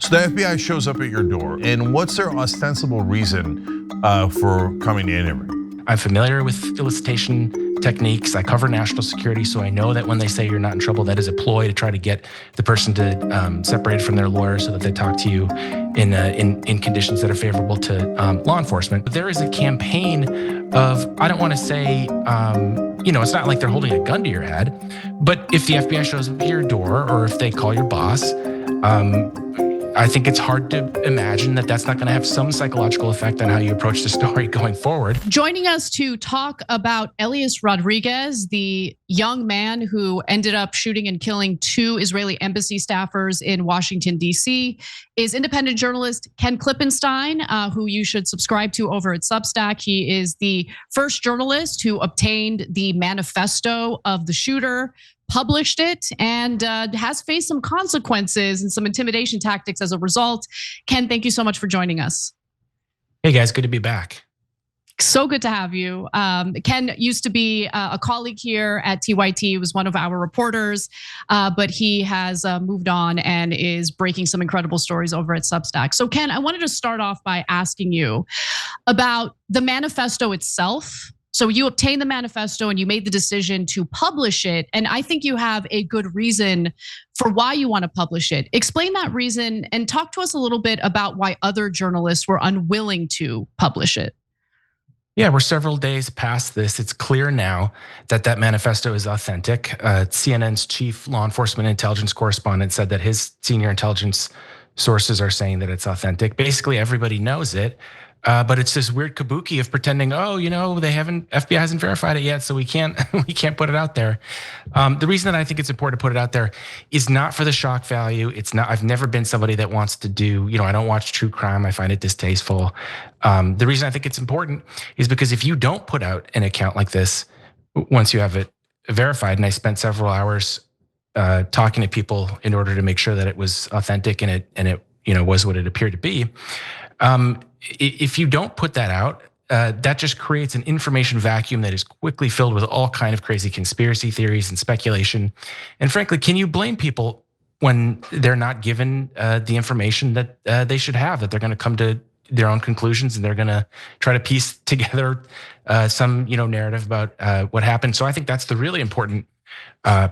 So the FBI shows up at your door, and what's their ostensible reason for coming to interview? I'm familiar with elicitation techniques. I cover national security, so I know that when they say you're not in trouble, that is a ploy to try to get the person to separate from their lawyer so that they talk to you in conditions that are favorable to law enforcement. But there is a campaign of, I don't want to say, it's not like they're holding a gun to your head, but if the FBI shows up at your door or if they call your boss, I think it's hard to imagine that that's not going to have some psychological effect on how you approach the story going forward. Joining us to talk about Elias Rodriguez, the young man who ended up shooting and killing 2 Israeli embassy staffers in Washington, D.C., is independent journalist Ken Klippenstein, who you should subscribe to over at Substack. He is the first journalist who obtained the manifesto of the shooter, published it, and has faced some consequences and some intimidation tactics as a result. Ken, thank you so much for joining us. Hey guys, good to be back. So good to have you. Ken used to be a colleague here at TYT. He was one of our reporters, but he has moved on and is breaking some incredible stories over at Substack. So Ken, I wanted to start off by asking you about the manifesto itself. So you obtained the manifesto and you made the decision to publish it. And I think you have a good reason for why you want to publish it. Explain that reason and talk to us a little bit about why other journalists were unwilling to publish it. Yeah, we're several days past this. It's clear now that that manifesto is authentic. CNN's chief law enforcement intelligence correspondent said that his senior intelligence sources are saying that it's authentic. Basically, everybody knows it. But it's this weird kabuki of pretending, FBI hasn't verified it yet, so we can't put it out there. The reason that I think it's important to put it out there is not for the shock value. It's not. I've never been somebody that wants to do. I don't watch true crime. I find it distasteful. The reason I think it's important is because if you don't put out an account like this, once you have it verified, and I spent several hours talking to people in order to make sure that it was authentic and it was what it appeared to be. If you don't put that out, that just creates an information vacuum that is quickly filled with all kind of crazy conspiracy theories and speculation. And frankly, can you blame people when they're not given the information that they should have, that they're going to come to their own conclusions and they're going to try to piece together some narrative about what happened? So I think that's the really important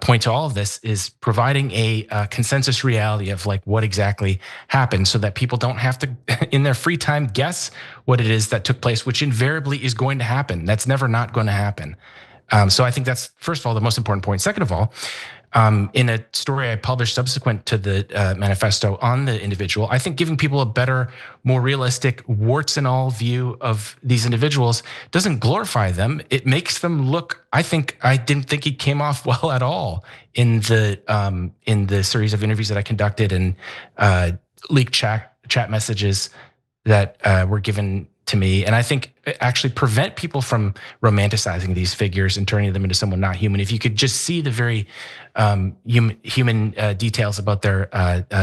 point to all of this, is providing a consensus reality of like what exactly happened, so that people don't have to, in their free time, guess what it is that took place, which invariably is going to happen. That's never not going to happen. So I think that's, first of all, the most important point. Second of all, in a story I published subsequent to the manifesto on the individual, I think giving people a better, more realistic, warts and all view of these individuals doesn't glorify them. It makes them look. I didn't think he came off well at all in the series of interviews that I conducted and leaked chat messages that were given to me. And I think actually prevent people from romanticizing these figures and turning them into someone not human. If you could just see the very human details about their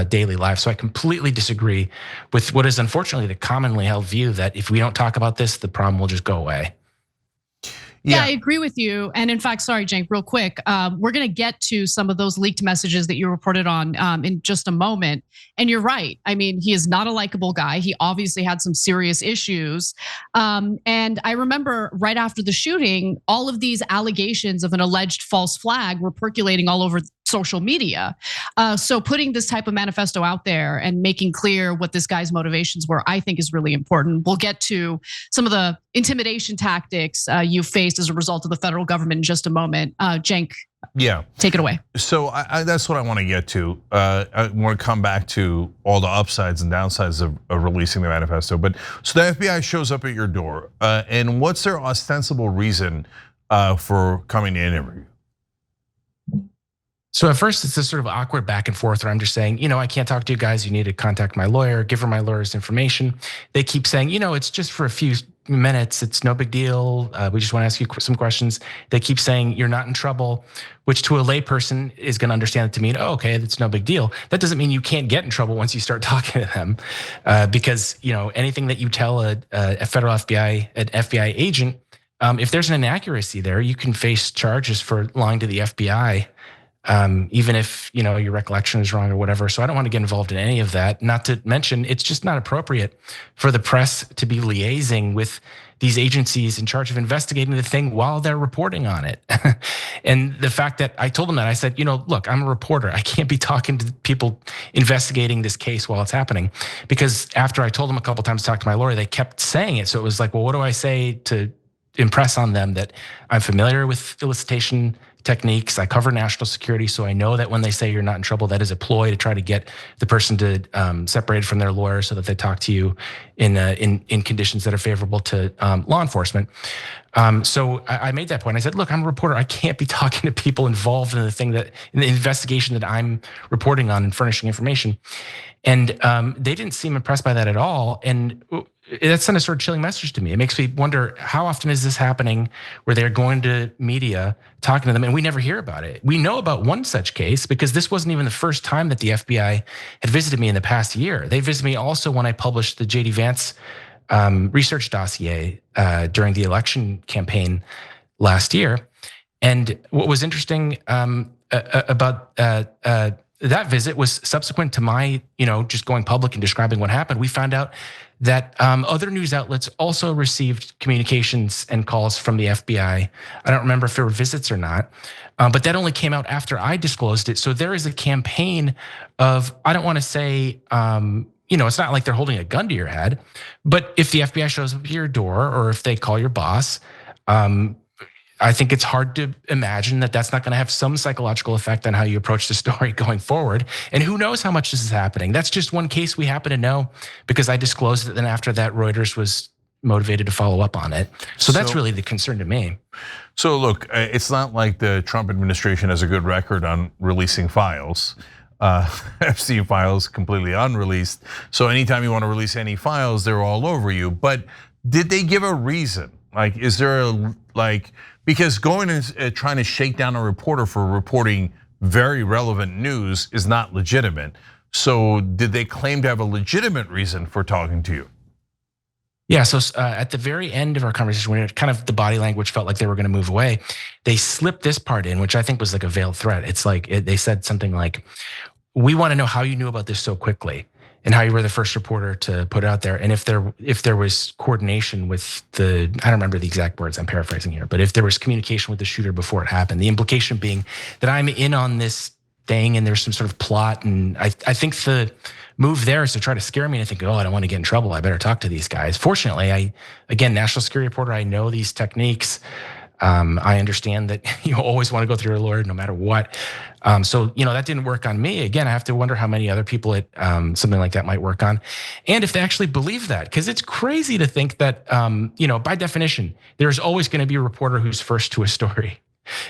daily life. So I completely disagree with what is unfortunately the commonly held view that if we don't talk about this, the problem will just go away. Yeah, I agree with you. And in fact, sorry, Cenk, real quick, we're gonna get to some of those leaked messages that you reported on in just a moment. And you're right. I mean, he is not a likable guy. He obviously had some serious issues. And I remember right after the shooting, all of these allegations of an alleged false flag were percolating all over social media. So putting this type of manifesto out there and making clear what this guy's motivations were, I think is really important. We'll get to some of the intimidation tactics you faced as a result of the federal government in just a moment. Cenk, take it away. So that's what I want to get to. I want to come back to all the upsides and downsides of releasing the manifesto. But so the FBI shows up at your door, and what's their ostensible reason for coming to interview you? So at first it's this sort of awkward back and forth where I'm just saying, I can't talk to you guys. You need to contact my lawyer, give her my lawyer's information. They keep saying, it's just for a few minutes. It's no big deal. We just want to ask you some questions. They keep saying you're not in trouble, which to a layperson is going to understand it to mean, okay, that's no big deal. That doesn't mean you can't get in trouble once you start talking to them, because anything that you tell a federal FBI, an FBI agent, if there's an inaccuracy there, you can face charges for lying to the FBI. even if your recollection is wrong or whatever. So I don't want to get involved in any of that. Not to mention, it's just not appropriate for the press to be liaising with these agencies in charge of investigating the thing while they're reporting on it. And the fact that I told them that, I said, look, I'm a reporter. I can't be talking to people investigating this case while it's happening. Because after I told them a couple times to talk to my lawyer, they kept saying it. So it was like, well, what do I say to impress on them that I'm familiar with elicitation techniques? I cover national security, so I know that when they say you're not in trouble, that is a ploy to try to get the person to separate from their lawyer so that they talk to you in conditions that are favorable to law enforcement. So I made that point. I said, look, I'm a reporter. I can't be talking to people involved in the investigation that I'm reporting on and furnishing information. And they didn't seem impressed by that at all. And that sent a sort of chilling message to me. It makes me wonder, how often is this happening where they're going to media, talking to them, and we never hear about it? We know about one such case because this wasn't even the first time that the FBI had visited me in the past year. They visited me also when I published the J.D. Vance research dossier during the election campaign last year. And what was interesting about that visit was subsequent to my, just going public and describing what happened, we found out that other news outlets also received communications and calls from the FBI. I don't remember if there were visits or not, but that only came out after I disclosed it. So there is a campaign of, I don't want to say, it's not like they're holding a gun to your head, but if the FBI shows up at your door or if they call your boss, I think it's hard to imagine that that's not going to have some psychological effect on how you approach the story going forward. And who knows how much this is happening. That's just one case we happen to know because I disclosed it. Then after that, Reuters was motivated to follow up on it. So that's really the concern to me. So look, it's not like the Trump administration has a good record on releasing files. Epstein files completely unreleased. So anytime you want to release any files, they're all over you. But did they give a reason? Like, is there because going and trying to shake down a reporter for reporting very relevant news is not legitimate. So did they claim to have a legitimate reason for talking to you? Yeah, so at the very end of our conversation, when kind of the body language felt like they were going to move away, they slipped this part in, which I think was like a veiled threat. It's like they said something like, we want to know how you knew about this so quickly and how you were the first reporter to put it out there. And if there was coordination with I don't remember the exact words, I'm paraphrasing here, but if there was communication with the shooter before it happened, the implication being that I'm in on this thing and there's some sort of plot. And I think the move there is to try to scare me and think, I don't want to get in trouble. I better talk to these guys. Fortunately, again, national security reporter, I know these techniques. I understand that you always want to go through your lawyer no matter what. So that didn't work on me. Again, I have to wonder how many other people something like that might work on, and if they actually believe that, because it's crazy to think that by definition there's always going to be a reporter who's first to a story.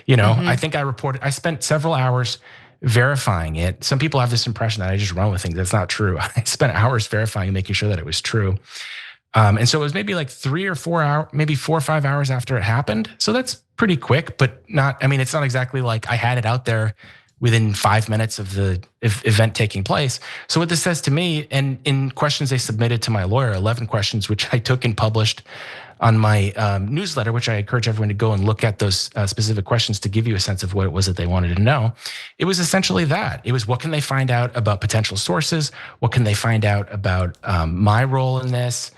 I think I spent several hours verifying it. Some people have this impression that I just run with things. That's not true. I spent hours verifying and making sure that it was true. And so it was maybe like 3 or 4 hours, maybe 4 or 5 hours after it happened. So that's pretty quick, but it's not exactly like I had it out there within 5 minutes of the event taking place. So what this says to me, and in questions they submitted to my lawyer, 11 questions, which I took and published on my newsletter, which I encourage everyone to go and look at those specific questions to give you a sense of what it was that they wanted to know. It was essentially that. It was, what can they find out about potential sources? What can they find out about my role in this?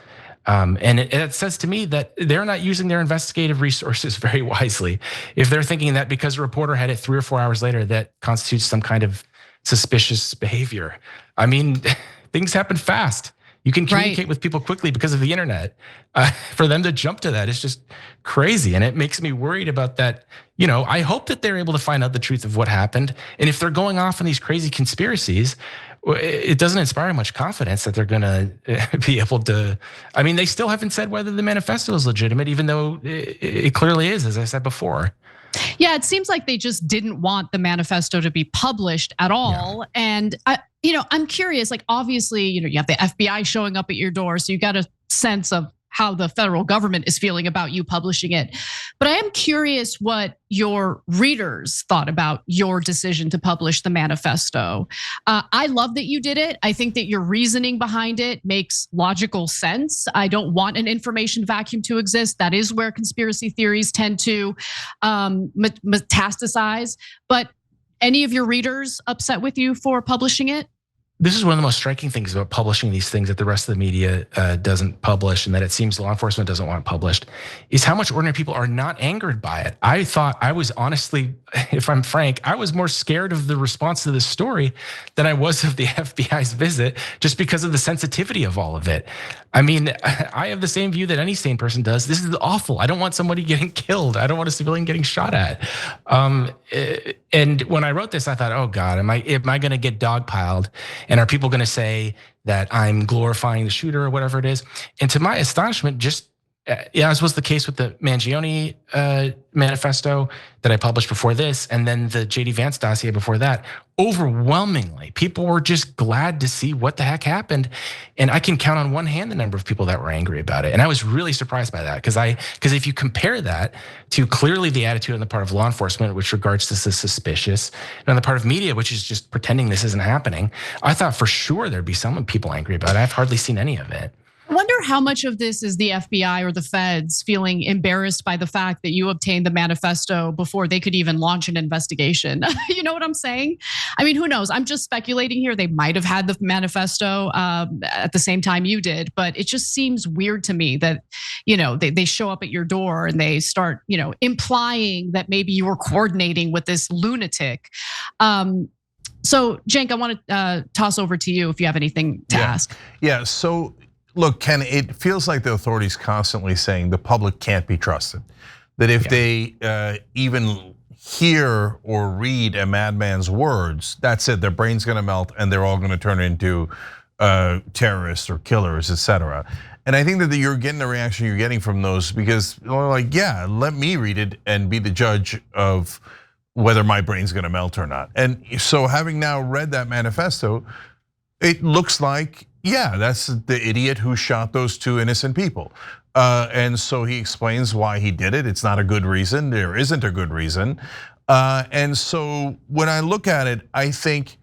And it says to me that they're not using their investigative resources very wisely. If they're thinking that because a reporter had it 3 or 4 hours later, that constitutes some kind of suspicious behavior. I mean, things happen fast. You can communicate with people quickly because of the internet. For them to jump to that is just crazy. And it makes me worried about that. I hope that they're able to find out the truth of what happened. And if they're going off on these crazy conspiracies, it doesn't inspire much confidence that they're going to be able to. I mean, they still haven't said whether the manifesto is legitimate, even though it clearly is, as I said before. Yeah, it seems like they just didn't want the manifesto to be published at all. Yeah. And I'm curious, like, obviously, you have the FBI showing up at your door, so you got a sense of how the federal government is feeling about you publishing it. But I am curious what your readers thought about your decision to publish the manifesto. I love that you did it. I think that your reasoning behind it makes logical sense. I don't want an information vacuum to exist. That is where conspiracy theories tend to metastasize. But Any of your readers upset with you for publishing it? This is one of the most striking things about publishing these things that the rest of the media doesn't publish, and that it seems law enforcement doesn't want published, is how much ordinary people are not angered by it. I thought I was honestly, if I'm frank, I was more scared of the response to this story than I was of the FBI's visit, just because of the sensitivity of all of it. I mean, I have the same view that any sane person does. This is awful. I don't want somebody getting killed. I don't want a civilian getting shot at. And when I wrote this, I thought, oh God, am I going to get dogpiled? And are people going to say that I'm glorifying the shooter or whatever it is? And to my astonishment, just as was the case with the Mangione manifesto that I published before this, and then the JD Vance dossier before that, overwhelmingly, people were just glad to see what the heck happened. And I can count on one hand the number of people that were angry about it. And I was really surprised by that, because if you compare that to clearly the attitude on the part of law enforcement, which regards this as suspicious, and on the part of media, which is just pretending this isn't happening, I thought for sure there'd be some people angry about it. I've hardly seen any of it. I wonder how much of this is the FBI or the feds feeling embarrassed by the fact that you obtained the manifesto before they could even launch an investigation. You know what I'm saying? I mean, who knows? I'm just speculating here. They might have had the manifesto at the same time you did, but it just seems weird to me that, they show up at your door and they start, implying that maybe you were coordinating with this lunatic. So, Cenk, I want to toss over to you if you have anything to ask. Yeah, so look, Ken, it feels like the authorities constantly saying the public can't be trusted. That if they even hear or read a madman's words, that's it, their brain's gonna melt and they're all gonna turn into terrorists or killers, etc. And I think that you're getting the reaction you're getting from those because they're like, yeah, let me read it and be the judge of whether my brain's gonna melt or not. And so having now read that manifesto, it looks like, yeah, that's the idiot who shot those two innocent people. And so he explains why he did it. It's not a good reason. There isn't a good reason. And so when I look at it, I think,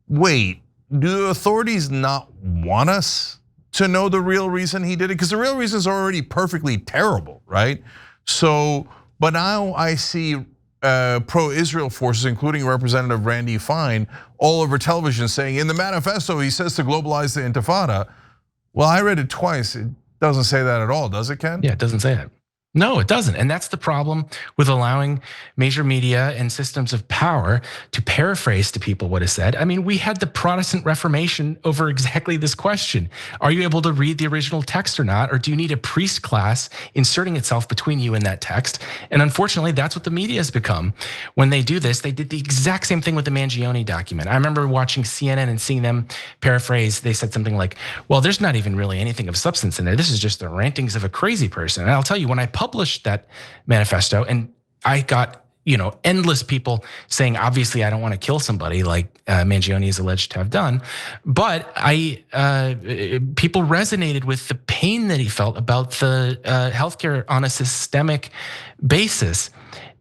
wait, do the authorities not want us to know the real reason he did it? Because the real reason is already perfectly terrible, right? So, but now I see pro-Israel forces, including Representative Randy Fine, all over television saying, in the manifesto, he says to globalize the intifada. Well, I read it twice. It doesn't say that at all, does it, Ken? Yeah, it doesn't say that. No, it doesn't. And that's the problem with allowing major media and systems of power to paraphrase to people what is said. I mean, we had the Protestant Reformation over exactly this question. Are you able to read the original text or not? Or do you need a priest class inserting itself between you and that text? And unfortunately, that's what the media has become. When they do this, they did the exact same thing with the Mangione document. I remember watching CNN and seeing them paraphrase. They said something like, well, there's not even really anything of substance in there. This is just the rantings of a crazy person. And I'll tell you, when I published that manifesto, and I got endless people saying, obviously, I don't want to kill somebody like Mangione is alleged to have done, but people resonated with the pain that he felt about the healthcare on a systemic basis.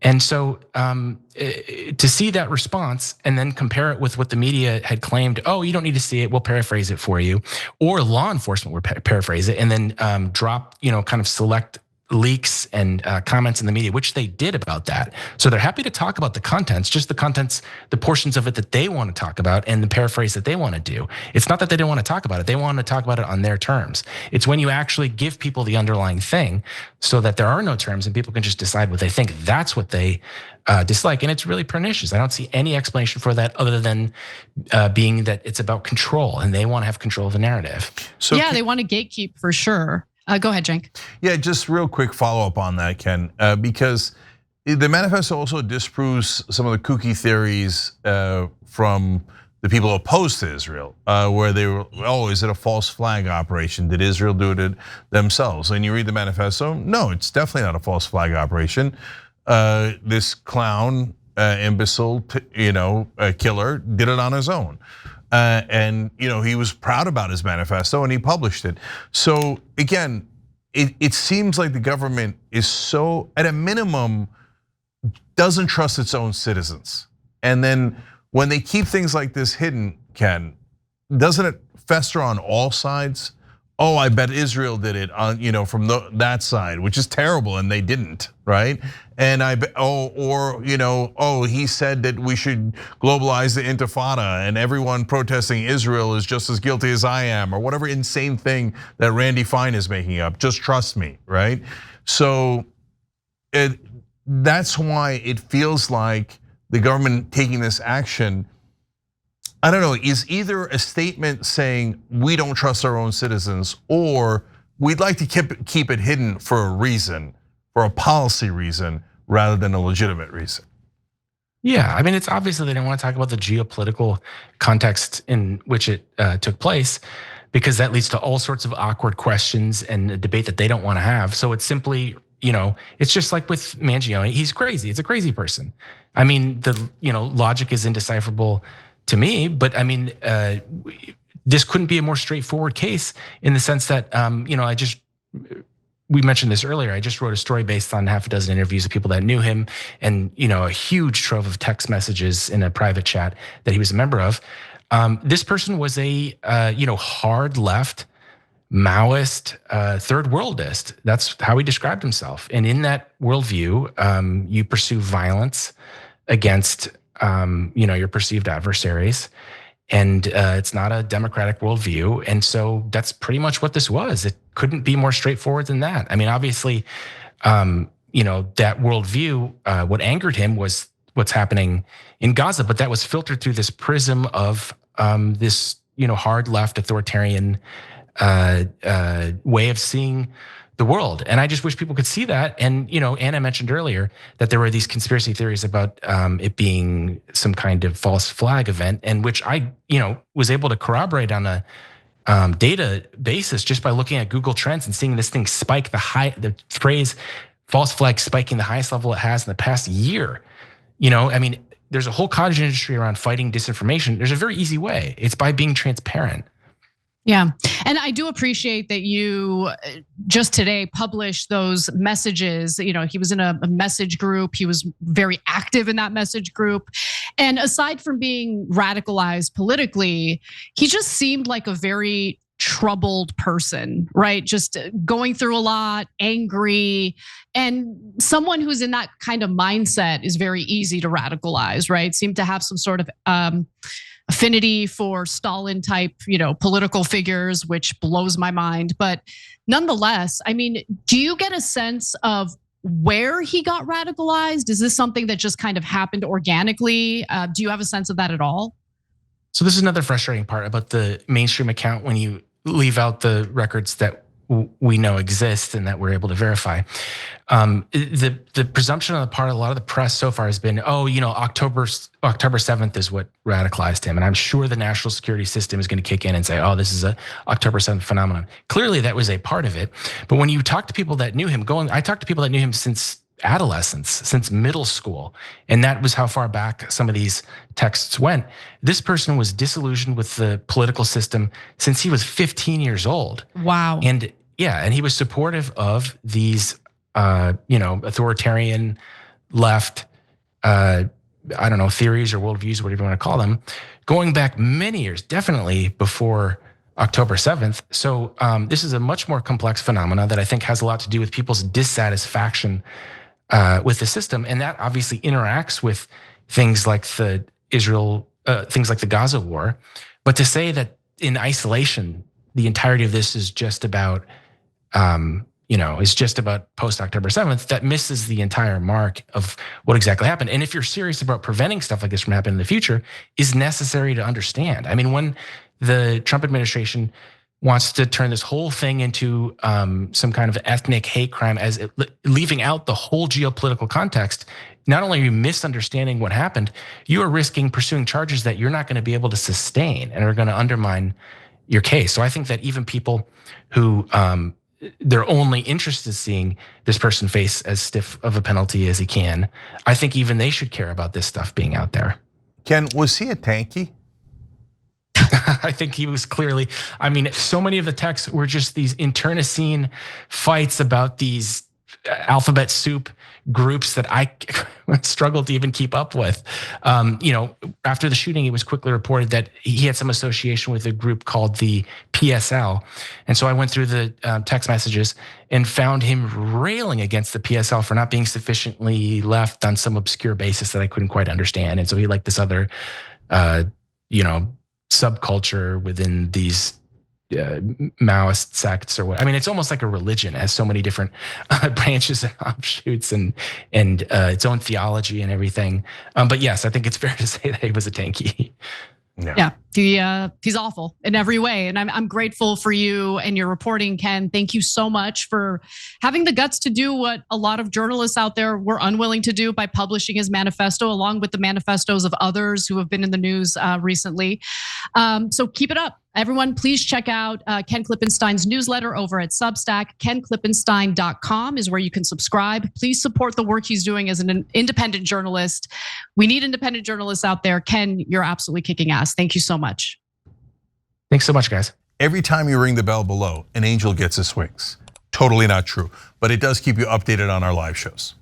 And so to see that response and then compare it with what the media had claimed, oh, you don't need to see it, we'll paraphrase it for you, or law enforcement will paraphrase it and then drop, kind of select leaks and comments in the media, which they did about that. So they're happy to talk about the contents, just the portions of it that they want to talk about and the paraphrase that they want to do. It's not that they don't want to talk about it. They want to talk about it on their terms. It's when you actually give people the underlying thing so that there are no terms and people can just decide what they think. That's what they dislike. And it's really pernicious. I don't see any explanation for that other than being that it's about control and they want to have control of the narrative. So yeah, they want to gatekeep for sure. Go ahead, Cenk. Yeah, just real quick follow up on that, Ken, because the manifesto also disproves some of the kooky theories from the people opposed to Israel, where they were, oh, is it a false flag operation? Did Israel do it themselves? And you read the manifesto, no, it's definitely not a false flag operation. This clown, imbecile, killer did it on his own. And he was proud about his manifesto and he published it. So again, it seems like the government is so, at a minimum, doesn't trust its own citizens. And then when they keep things like this hidden, Ken, doesn't it fester on all sides oh, I bet Israel did it on, from that side, which is terrible, and they didn't, right? And he said that we should globalize the Intifada, and everyone protesting Israel is just as guilty as I am, or whatever insane thing that Randy Fine is making up. Just trust me, right? So that's why it feels like the government taking this action, I don't know, is either a statement saying we don't trust our own citizens, or we'd like to keep it hidden for a reason, for a policy reason, rather than a legitimate reason. Yeah, I mean, it's obviously they don't want to talk about the geopolitical context in which it took place, because that leads to all sorts of awkward questions and a debate that they don't want to have. So it's simply, it's just like with Mangione, he's crazy. It's a crazy person. I mean, the logic is indecipherable to me, but I mean, this couldn't be a more straightforward case in the sense that, we mentioned this earlier. I just wrote a story based on half a dozen interviews with people that knew him, and a huge trove of text messages in a private chat that he was a member of. This person was a hard left Maoist, third worldist. That's how he described himself. And in that worldview, you pursue violence against your perceived adversaries. And it's not a democratic worldview. And so that's pretty much what this was. It couldn't be more straightforward than that. I mean, obviously, that worldview, what angered him was what's happening in Gaza, but that was filtered through this prism of this, hard left authoritarian way of seeing the world. And I just wish people could see that. And, Anna mentioned earlier that there were these conspiracy theories about it being some kind of false flag event, and which I, was able to corroborate on a data basis just by looking at Google Trends and seeing this thing spike the phrase false flag spiking the highest level it has in the past year. I mean, there's a whole cottage industry around fighting disinformation. There's a very easy way. It's by being transparent. Yeah, and I do appreciate that you just today published those messages. He was in a message group. He was very active in that message group. And aside from being radicalized politically, he just seemed like a very troubled person, right? Just going through a lot, angry. And someone who's in that kind of mindset is very easy to radicalize, right? Seemed to have some sort of affinity for Stalin type, political figures, which blows my mind. But nonetheless, I mean, do you get a sense of where he got radicalized? Is this something that just kind of happened organically? Do you have a sense of that at all? So this is another frustrating part about the mainstream account when you leave out the records that we know exist and that we're able to verify. The presumption on the part of a lot of the press so far has been, October 7th is what radicalized him. And I'm sure the national security system is going to kick in and say, oh, this is a October 7th phenomenon. Clearly that was a part of it. But when you talk to people that knew him, I talked to people that knew him since adolescence, since middle school. And that was how far back some of these texts went. This person was disillusioned with the political system since he was 15 years old. Wow. And he was supportive of these, authoritarian left, theories or worldviews, whatever you want to call them, going back many years, definitely before October 7th. So this is a much more complex phenomena that I think has a lot to do with people's dissatisfaction with the system, and that obviously interacts with things like the Gaza war. But to say that in isolation, the entirety of this is just about, post October 7th, that misses the entire mark of what exactly happened. And if you're serious about preventing stuff like this from happening in the future, is necessary to understand. I mean, when the Trump administration wants to turn this whole thing into some kind of ethnic hate crime, as leaving out the whole geopolitical context, not only are you misunderstanding what happened, you are risking pursuing charges that you're not going to be able to sustain and are going to undermine your case. So I think that even people who their only interest is seeing this person face as stiff of a penalty as he can, I think even they should care about this stuff being out there. Ken, was he a tanky? I think he was clearly, so many of the texts were just these internecine fights about these alphabet soup groups that I struggled to even keep up with. After the shooting, it was quickly reported that he had some association with a group called the PSL. And so I went through the text messages and found him railing against the PSL for not being sufficiently left on some obscure basis that I couldn't quite understand. And so he liked this other, subculture within these Maoist sects or what. I mean, it's almost like a religion. It has so many different branches and offshoots and its own theology and everything. But yes, I think it's fair to say that he was a tanky. Yeah, he's awful in every way. And I'm grateful for you and your reporting, Ken. Thank you so much for having the guts to do what a lot of journalists out there were unwilling to do by publishing his manifesto, along with the manifestos of others who have been in the news recently. So keep it up. Everyone, please check out Ken Klippenstein's newsletter over at Substack. KenKlippenstein.com is where you can subscribe. Please support the work he's doing as an independent journalist. We need independent journalists out there. Ken, you're absolutely kicking ass. Thank you so much. Thanks so much, guys. Every time you ring the bell below, an angel gets his wings. Totally not true, but it does keep you updated on our live shows.